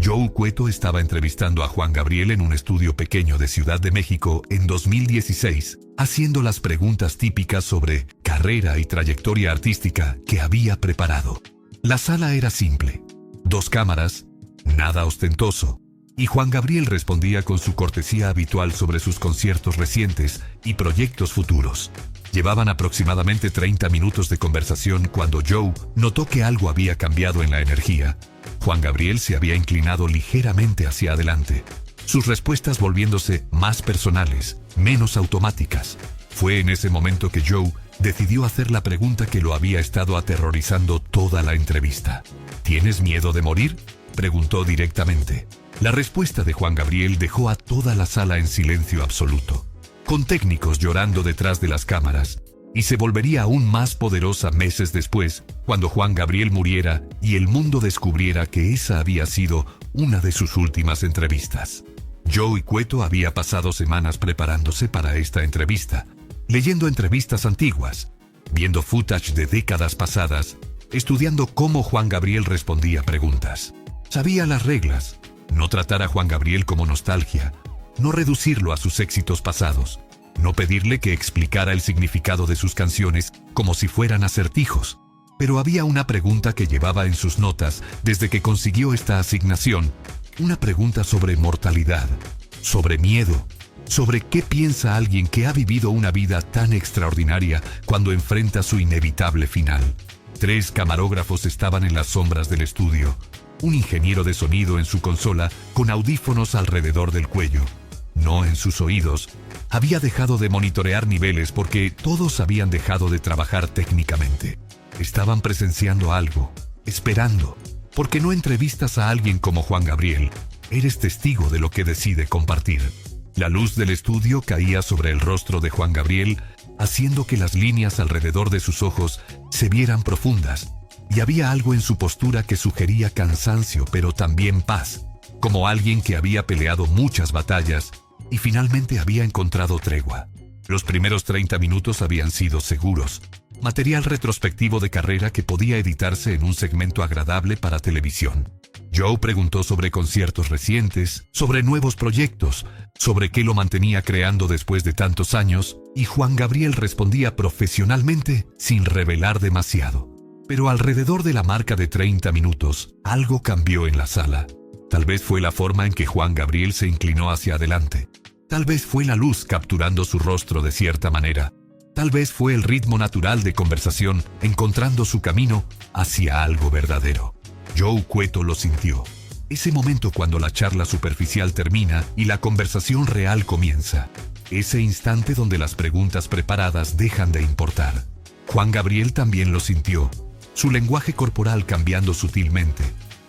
Joe Cueto estaba entrevistando a Juan Gabriel en un estudio pequeño de Ciudad de México en 2016, haciendo las preguntas típicas sobre carrera y trayectoria artística que había preparado. La sala era simple, 2 cámaras, nada ostentoso, y Juan Gabriel respondía con su cortesía habitual sobre sus conciertos recientes y proyectos futuros. Llevaban aproximadamente 30 minutos de conversación cuando Joe notó que algo había cambiado en la energía. Juan Gabriel se había inclinado ligeramente hacia adelante, sus respuestas volviéndose más personales, menos automáticas. Fue en ese momento que Joe decidió hacer la pregunta que lo había estado aterrorizando toda la entrevista. ¿Tienes miedo de morir?, preguntó directamente. La respuesta de Juan Gabriel dejó a toda la sala en silencio absoluto, con técnicos llorando detrás de las cámaras, y se volvería aún más poderosa meses después, cuando Juan Gabriel muriera y el mundo descubriera que esa había sido una de sus últimas entrevistas. Joe Cueto había pasado semanas preparándose para esta entrevista, leyendo entrevistas antiguas, viendo footage de décadas pasadas, estudiando cómo Juan Gabriel respondía preguntas. Sabía las reglas: no tratar a Juan Gabriel como nostalgia, no reducirlo a sus éxitos pasados, no pedirle que explicara el significado de sus canciones como si fueran acertijos. Pero había una pregunta que llevaba en sus notas desde que consiguió esta asignación, una pregunta sobre mortalidad, sobre miedo, sobre qué piensa alguien que ha vivido una vida tan extraordinaria cuando enfrenta su inevitable final. 3 camarógrafos estaban en las sombras del estudio, un ingeniero de sonido en su consola con audífonos alrededor del cuello. No en sus oídos. Había dejado de monitorear niveles porque todos habían dejado de trabajar técnicamente. Estaban presenciando algo, esperando, porque no entrevistas a alguien como Juan Gabriel. Eres testigo de lo que decide compartir. La luz del estudio caía sobre el rostro de Juan Gabriel, haciendo que las líneas alrededor de sus ojos se vieran profundas, y había algo en su postura que sugería cansancio, pero también paz, como alguien que había peleado muchas batallas y finalmente había encontrado tregua. Los primeros 30 minutos habían sido seguros, material retrospectivo de carrera que podía editarse en un segmento agradable para televisión. Joe preguntó sobre conciertos recientes, sobre nuevos proyectos, sobre qué lo mantenía creando después de tantos años, y Juan Gabriel respondía profesionalmente sin revelar demasiado. Pero alrededor de la marca de 30 minutos, algo cambió en la sala. Tal vez fue la forma en que Juan Gabriel se inclinó hacia adelante. Tal vez fue la luz capturando su rostro de cierta manera. Tal vez fue el ritmo natural de conversación encontrando su camino hacia algo verdadero. Joe Cueto lo sintió. Ese momento cuando la charla superficial termina y la conversación real comienza. Ese instante donde las preguntas preparadas dejan de importar. Juan Gabriel también lo sintió. Su lenguaje corporal cambiando sutilmente.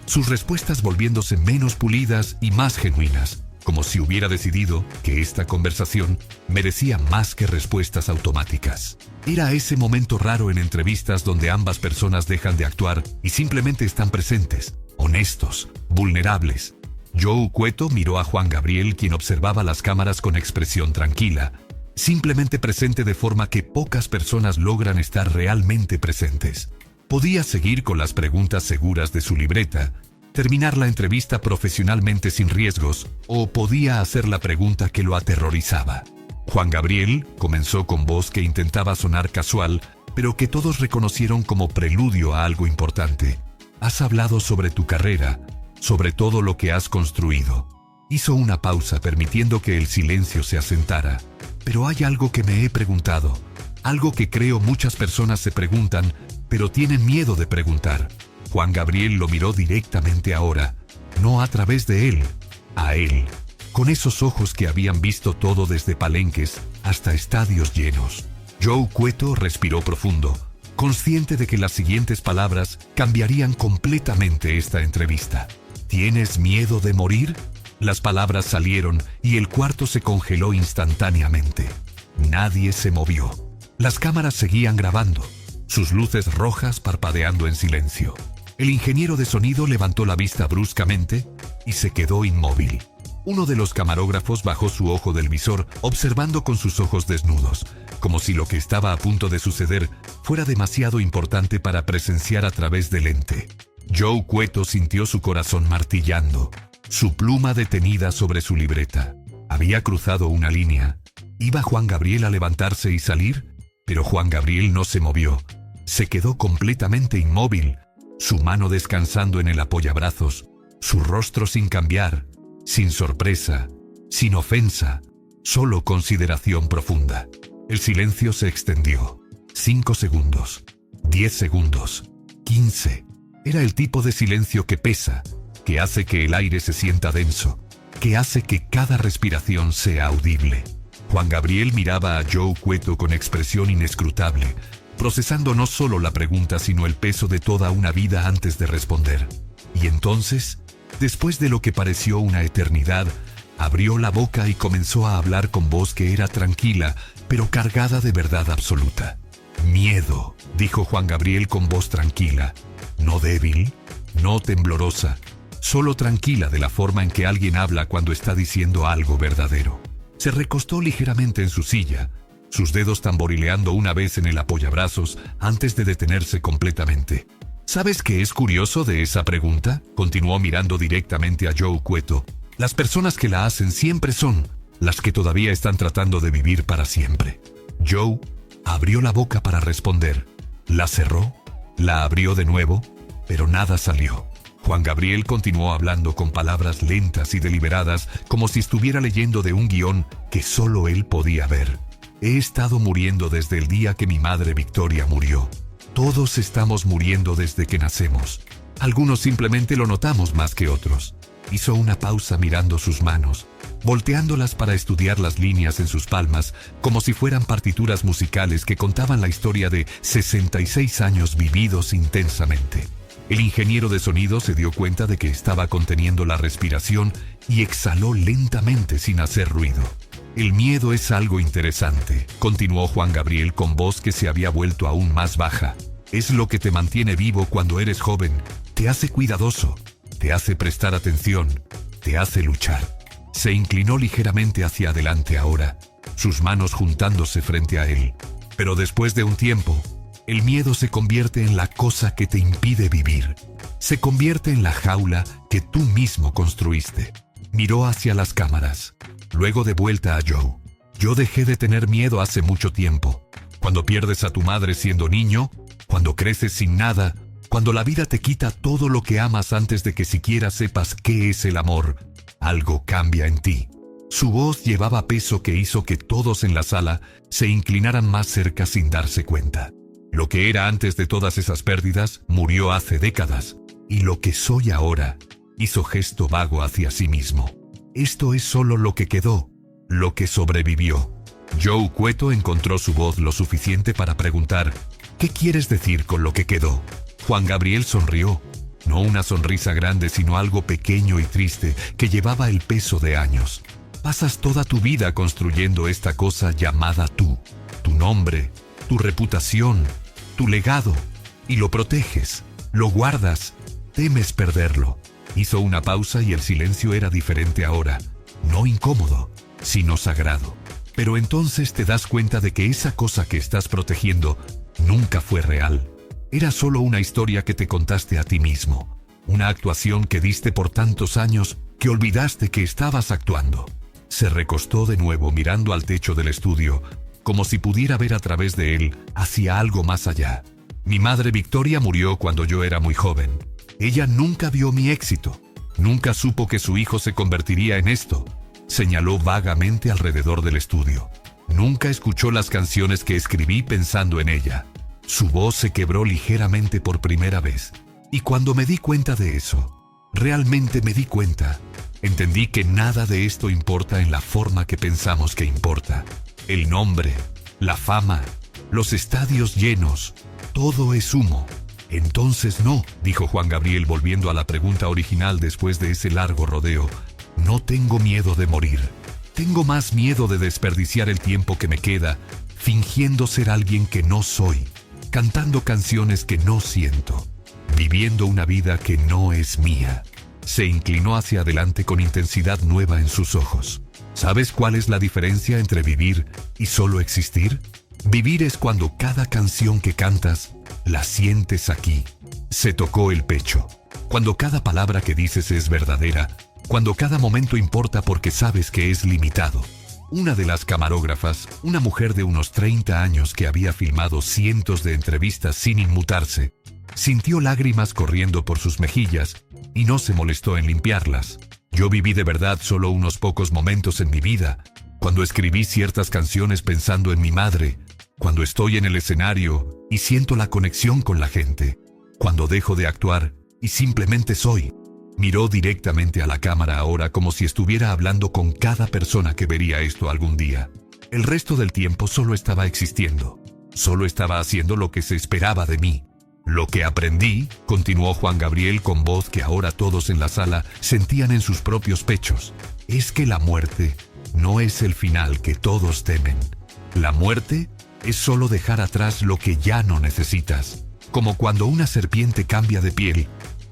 Sus respuestas volviéndose menos pulidas y más genuinas, como si hubiera decidido que esta conversación merecía más que respuestas automáticas. Era ese momento raro en entrevistas donde ambas personas dejan de actuar y simplemente están presentes, honestos, vulnerables. Joe Cueto miró a Juan Gabriel, quien observaba las cámaras con expresión tranquila, simplemente presente de forma que pocas personas logran estar realmente presentes. Podía seguir con las preguntas seguras de su libreta, terminar la entrevista profesionalmente sin riesgos, o podía hacer la pregunta que lo aterrorizaba. Juan Gabriel comenzó con voz que intentaba sonar casual, pero que todos reconocieron como preludio a algo importante. Has hablado sobre tu carrera, sobre todo lo que has construido. Hizo una pausa permitiendo que el silencio se asentara. Pero hay algo que me he preguntado, algo que creo muchas personas se preguntan, pero tienen miedo de preguntar. Juan Gabriel lo miró directamente ahora, no a través de él, a él, con esos ojos que habían visto todo desde palenques hasta estadios llenos. Joe Cueto respiró profundo, consciente de que las siguientes palabras cambiarían completamente esta entrevista. ¿Tienes miedo de morir? Las palabras salieron y el cuarto se congeló instantáneamente. Nadie se movió. Las cámaras seguían grabando, sus luces rojas parpadeando en silencio. El ingeniero de sonido levantó la vista bruscamente y se quedó inmóvil. Uno de los camarógrafos bajó su ojo del visor, observando con sus ojos desnudos, como si lo que estaba a punto de suceder fuera demasiado importante para presenciar a través del lente. Joe Cueto sintió su corazón martillando, su pluma detenida sobre su libreta. Había cruzado una línea. ¿Iba Juan Gabriel a levantarse y salir? Pero Juan Gabriel no se movió. Se quedó completamente inmóvil, su mano descansando en el apoyabrazos, su rostro sin cambiar, sin sorpresa, sin ofensa, solo consideración profunda. El silencio se extendió. 5 segundos, 10 segundos, 15. Era el tipo de silencio que pesa, que hace que el aire se sienta denso, que hace que cada respiración sea audible. Juan Gabriel miraba a Joe Cueto con expresión inescrutable, procesando no solo la pregunta sino el peso de toda una vida antes de responder. Y entonces, después de lo que pareció una eternidad, abrió la boca y comenzó a hablar con voz que era tranquila, pero cargada de verdad absoluta. «Miedo», dijo Juan Gabriel con voz tranquila, no débil, no temblorosa, solo tranquila de la forma en que alguien habla cuando está diciendo algo verdadero. Se recostó ligeramente en su silla, sus dedos tamborileando una vez en el apoyabrazos antes de detenerse completamente. ¿Sabes qué es curioso de esa pregunta?, continuó mirando directamente a Joe Cueto. Las personas que la hacen siempre son las que todavía están tratando de vivir para siempre. Joe abrió la boca para responder. La cerró, la abrió de nuevo, pero nada salió. Juan Gabriel continuó hablando con palabras lentas y deliberadas, como si estuviera leyendo de un guión que solo él podía ver. He estado muriendo desde el día que mi madre Victoria murió. Todos estamos muriendo desde que nacemos. Algunos simplemente lo notamos más que otros. Hizo una pausa mirando sus manos, volteándolas para estudiar las líneas en sus palmas, como si fueran partituras musicales que contaban la historia de 66 años vividos intensamente. El ingeniero de sonido se dio cuenta de que estaba conteniendo la respiración y exhaló lentamente sin hacer ruido. El miedo es algo interesante, continuó Juan Gabriel con voz que se había vuelto aún más baja. Es lo que te mantiene vivo cuando eres joven, te hace cuidadoso, te hace prestar atención, te hace luchar. Se inclinó ligeramente hacia adelante ahora, sus manos juntándose frente a él. Pero después de un tiempo, el miedo se convierte en la cosa que te impide vivir. Se convierte en la jaula que tú mismo construiste. Miró hacia las cámaras, luego de vuelta a Joe. Yo dejé de tener miedo hace mucho tiempo. Cuando pierdes a tu madre siendo niño, cuando creces sin nada, cuando la vida te quita todo lo que amas antes de que siquiera sepas qué es el amor, algo cambia en ti. Su voz llevaba peso que hizo que todos en la sala se inclinaran más cerca sin darse cuenta. Lo que era antes de todas esas pérdidas murió hace décadas, y lo que soy ahora, hizo gesto vago hacia sí mismo. Esto es solo lo que quedó, lo que sobrevivió. Joe Cueto encontró su voz lo suficiente para preguntar, ¿qué quieres decir con lo que quedó? Juan Gabriel sonrió, no una sonrisa grande sino algo pequeño y triste que llevaba el peso de años. Pasas toda tu vida construyendo esta cosa llamada tú, tu nombre, tu reputación, tu legado, y lo proteges, lo guardas, temes perderlo. Hizo una pausa y el silencio era diferente ahora, no incómodo, sino sagrado. Pero entonces te das cuenta de que esa cosa que estás protegiendo nunca fue real. Era solo una historia que te contaste a ti mismo, una actuación que diste por tantos años que olvidaste que estabas actuando. Se recostó de nuevo mirando al techo del estudio, como si pudiera ver a través de él hacia algo más allá. Mi madre Victoria murió cuando yo era muy joven. Ella nunca vio mi éxito, nunca supo que su hijo se convertiría en esto. Señaló vagamente alrededor del estudio. Nunca escuchó las canciones que escribí pensando en ella. Su voz se quebró ligeramente por primera vez. Y cuando me di cuenta de eso, realmente me di cuenta, entendí que nada de esto importa en la forma que pensamos que importa. El nombre, la fama, los estadios llenos, todo es humo. Entonces no, dijo Juan Gabriel volviendo a la pregunta original después de ese largo rodeo. No tengo miedo de morir. Tengo más miedo de desperdiciar el tiempo que me queda, fingiendo ser alguien que no soy, cantando canciones que no siento, viviendo una vida que no es mía. Se inclinó hacia adelante con intensidad nueva en sus ojos. ¿Sabes cuál es la diferencia entre vivir y solo existir? Vivir es cuando cada canción que cantas la sientes aquí. Se tocó el pecho. Cuando cada palabra que dices es verdadera, cuando cada momento importa porque sabes que es limitado. Una de las camarógrafas, una mujer de unos 30 años que había filmado cientos de entrevistas sin inmutarse, sintió lágrimas corriendo por sus mejillas y no se molestó en limpiarlas. Yo viví de verdad solo unos pocos momentos en mi vida, cuando escribí ciertas canciones pensando en mi madre, cuando estoy en el escenario y siento la conexión con la gente, cuando dejo de actuar y simplemente soy. Miró directamente a la cámara ahora como si estuviera hablando con cada persona que vería esto algún día. El resto del tiempo solo estaba existiendo. Solo estaba haciendo lo que se esperaba de mí. Lo que aprendí, continuó Juan Gabriel con voz que ahora todos en la sala sentían en sus propios pechos, es que la muerte no es el final que todos temen. La muerte es solo dejar atrás lo que ya no necesitas. Como cuando una serpiente cambia de piel,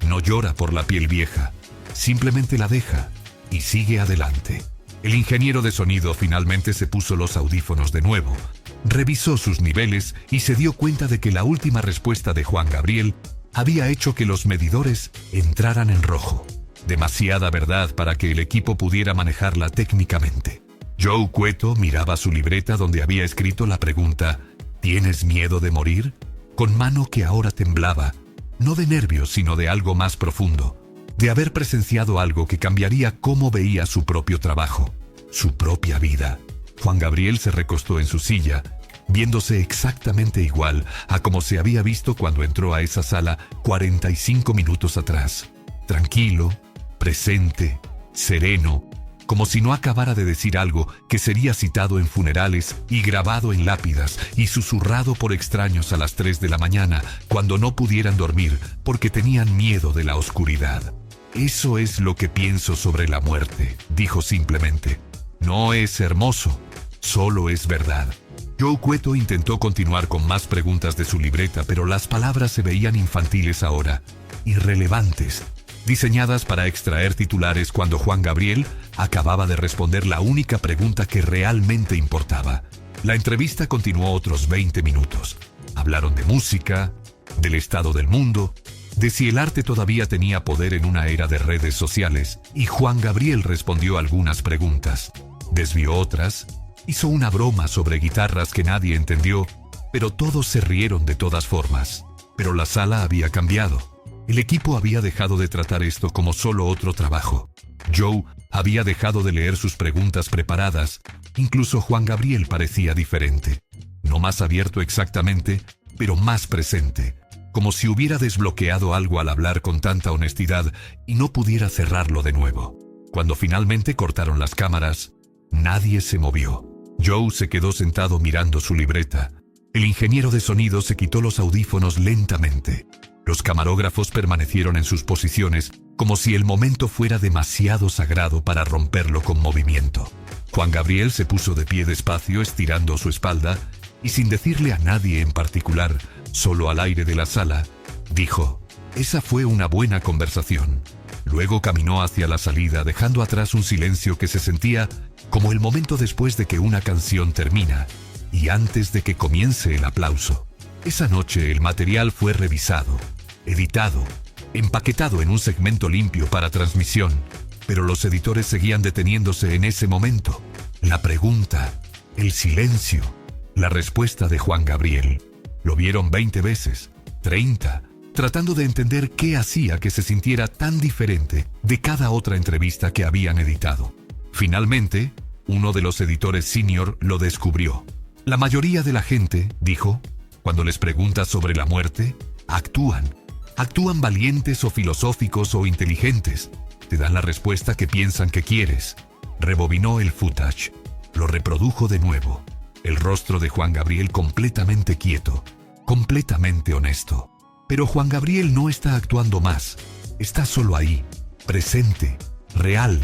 no llora por la piel vieja, simplemente la deja y sigue adelante. El ingeniero de sonido finalmente se puso los audífonos de nuevo, revisó sus niveles y se dio cuenta de que la última respuesta de Juan Gabriel había hecho que los medidores entraran en rojo. Demasiada verdad para que el equipo pudiera manejarla técnicamente. Joe Cueto miraba su libreta donde había escrito la pregunta ¿tienes miedo de morir?, con mano que ahora temblaba. No de nervios, sino de algo más profundo, de haber presenciado algo que cambiaría cómo veía su propio trabajo, su propia vida. Juan Gabriel se recostó en su silla, viéndose exactamente igual a como se había visto cuando entró a esa sala 45 minutos atrás. Tranquilo, presente, sereno, como si no acabara de decir algo que sería citado en funerales y grabado en lápidas y susurrado por extraños a las 3 de la mañana cuando no pudieran dormir porque tenían miedo de la oscuridad. Eso es lo que pienso sobre la muerte, dijo simplemente. No es hermoso, solo es verdad. Joe Cueto intentó continuar con más preguntas de su libreta, pero las palabras se veían infantiles ahora, irrelevantes, diseñadas para extraer titulares cuando Juan Gabriel acababa de responder la única pregunta que realmente importaba. La entrevista continuó otros 20 minutos. Hablaron de música, del estado del mundo, de si el arte todavía tenía poder en una era de redes sociales, y Juan Gabriel respondió algunas preguntas, desvió otras, hizo una broma sobre guitarras que nadie entendió, pero todos se rieron de todas formas. Pero la sala había cambiado. El equipo había dejado de tratar esto como solo otro trabajo. Joe había dejado de leer sus preguntas preparadas. Incluso Juan Gabriel parecía diferente. No más abierto exactamente, pero más presente. Como si hubiera desbloqueado algo al hablar con tanta honestidad y no pudiera cerrarlo de nuevo. Cuando finalmente cortaron las cámaras, nadie se movió. Joe se quedó sentado mirando su libreta. El ingeniero de sonido se quitó los audífonos lentamente. Los camarógrafos permanecieron en sus posiciones como si el momento fuera demasiado sagrado para romperlo con movimiento. Juan Gabriel se puso de pie despacio, estirando su espalda, y sin decirle a nadie en particular, solo al aire de la sala, dijo: «Esa fue una buena conversación». Luego caminó hacia la salida, dejando atrás un silencio que se sentía como el momento después de que una canción termina y antes de que comience el aplauso. Esa noche el material fue revisado, editado, empaquetado en un segmento limpio para transmisión, pero los editores seguían deteniéndose en ese momento. La pregunta, el silencio, la respuesta de Juan Gabriel. Lo vieron 20 veces, 30, tratando de entender qué hacía que se sintiera tan diferente de cada otra entrevista que habían editado. Finalmente, uno de los editores senior lo descubrió. La mayoría de la gente, dijo, cuando les preguntas sobre la muerte, actúan valientes o filosóficos o inteligentes. Te dan la respuesta que piensan que quieres. Rebobinó el footage. Lo reprodujo de nuevo. El rostro de Juan Gabriel completamente quieto, completamente honesto. Pero Juan Gabriel no está actuando más. Está solo ahí, presente, real.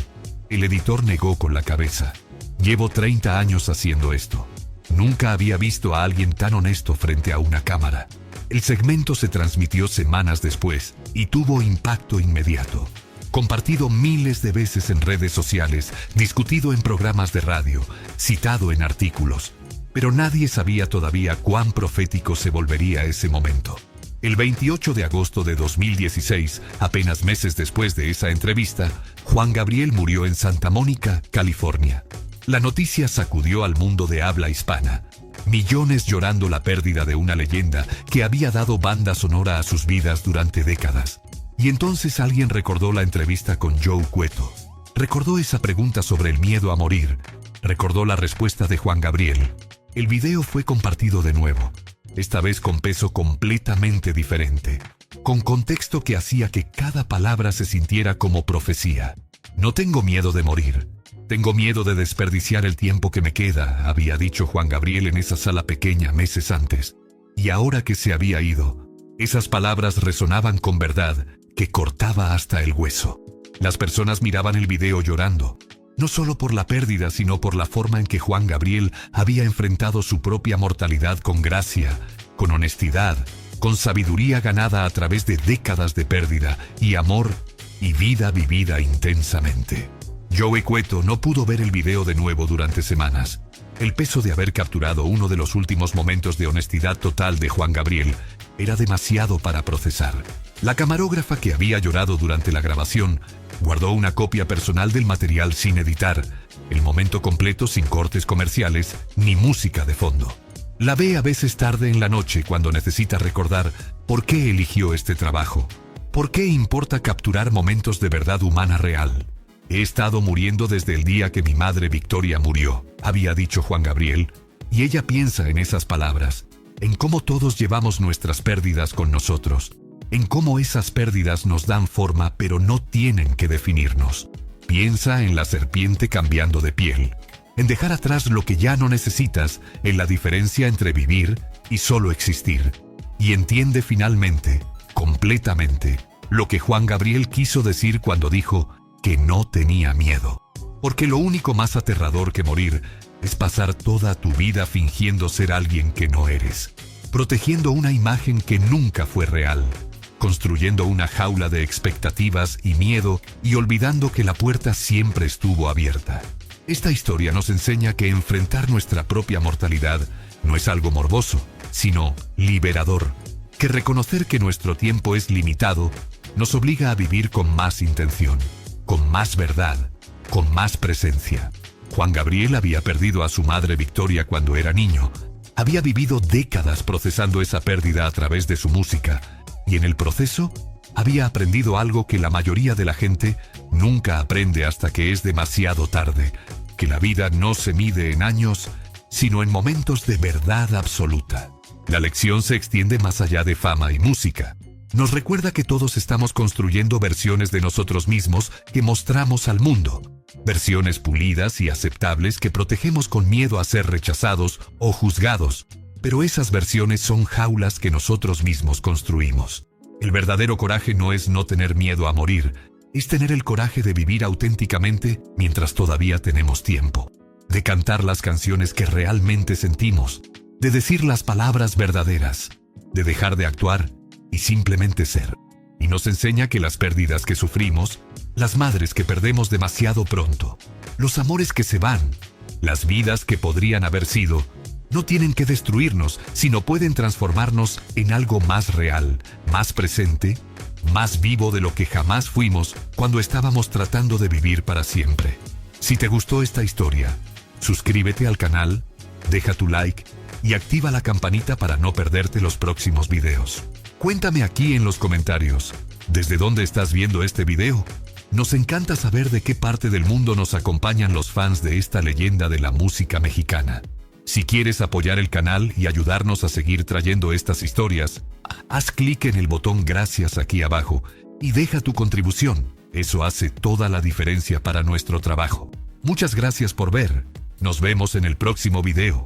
El editor negó con la cabeza. Llevo 30 años haciendo esto. Nunca había visto a alguien tan honesto frente a una cámara. El segmento se transmitió semanas después y tuvo impacto inmediato. Compartido miles de veces en redes sociales, discutido en programas de radio, citado en artículos. Pero nadie sabía todavía cuán profético se volvería ese momento. El 28 de agosto de 2016, apenas meses después de esa entrevista, Juan Gabriel murió en Santa Mónica, California. La noticia sacudió al mundo de habla hispana. Millones llorando la pérdida de una leyenda que había dado banda sonora a sus vidas durante décadas. Y entonces alguien recordó la entrevista con Joe Cueto. Recordó esa pregunta sobre el miedo a morir. Recordó la respuesta de Juan Gabriel. El video fue compartido de nuevo, esta vez con peso completamente diferente, con contexto que hacía que cada palabra se sintiera como profecía. No tengo miedo de morir. Tengo miedo de desperdiciar el tiempo que me queda, había dicho Juan Gabriel en esa sala pequeña meses antes. Y ahora que se había ido, esas palabras resonaban con verdad que cortaba hasta el hueso. Las personas miraban el video llorando, no solo por la pérdida, sino por la forma en que Juan Gabriel había enfrentado su propia mortalidad con gracia, con honestidad, con sabiduría ganada a través de décadas de pérdida y amor y vida vivida intensamente. Joe Cueto no pudo ver el video de nuevo durante semanas. El peso de haber capturado uno de los últimos momentos de honestidad total de Juan Gabriel era demasiado para procesar. La camarógrafa que había llorado durante la grabación guardó una copia personal del material sin editar, el momento completo sin cortes comerciales ni música de fondo. La ve a veces tarde en la noche cuando necesita recordar por qué eligió este trabajo. ¿Por qué importa capturar momentos de verdad humana real? He estado muriendo desde el día que mi madre Victoria murió, había dicho Juan Gabriel, y ella piensa en esas palabras, en cómo todos llevamos nuestras pérdidas con nosotros, en cómo esas pérdidas nos dan forma pero no tienen que definirnos. Piensa en la serpiente cambiando de piel, en dejar atrás lo que ya no necesitas, en la diferencia entre vivir y solo existir. Y entiende finalmente, completamente, lo que Juan Gabriel quiso decir cuando dijo que no tenía miedo. Porque lo único más aterrador que morir es pasar toda tu vida fingiendo ser alguien que no eres, protegiendo una imagen que nunca fue real, construyendo una jaula de expectativas y miedo y olvidando que la puerta siempre estuvo abierta. Esta historia nos enseña que enfrentar nuestra propia mortalidad no es algo morboso, sino liberador, que reconocer que nuestro tiempo es limitado nos obliga a vivir con más intención, con más verdad, con más presencia. Juan Gabriel había perdido a su madre Victoria cuando era niño. Había vivido décadas procesando esa pérdida a través de su música, y en el proceso había aprendido algo que la mayoría de la gente nunca aprende hasta que es demasiado tarde, que la vida no se mide en años, sino en momentos de verdad absoluta. La lección se extiende más allá de fama y música. Nos recuerda que todos estamos construyendo versiones de nosotros mismos que mostramos al mundo. Versiones pulidas y aceptables que protegemos con miedo a ser rechazados o juzgados. Pero esas versiones son jaulas que nosotros mismos construimos. El verdadero coraje no es no tener miedo a morir, es tener el coraje de vivir auténticamente mientras todavía tenemos tiempo. De cantar las canciones que realmente sentimos, de decir las palabras verdaderas, de dejar de actuar y simplemente ser. Y nos enseña que las pérdidas que sufrimos, las madres que perdemos demasiado pronto, los amores que se van, las vidas que podrían haber sido, no tienen que destruirnos, sino pueden transformarnos en algo más real, más presente, más vivo de lo que jamás fuimos cuando estábamos tratando de vivir para siempre. Si te gustó esta historia, suscríbete al canal, deja tu like y activa la campanita para no perderte los próximos videos. Cuéntame aquí en los comentarios, ¿desde dónde estás viendo este video? Nos encanta saber de qué parte del mundo nos acompañan los fans de esta leyenda de la música mexicana. Si quieres apoyar el canal y ayudarnos a seguir trayendo estas historias, haz clic en el botón gracias aquí abajo y deja tu contribución. Eso hace toda la diferencia para nuestro trabajo. Muchas gracias por ver. Nos vemos en el próximo video.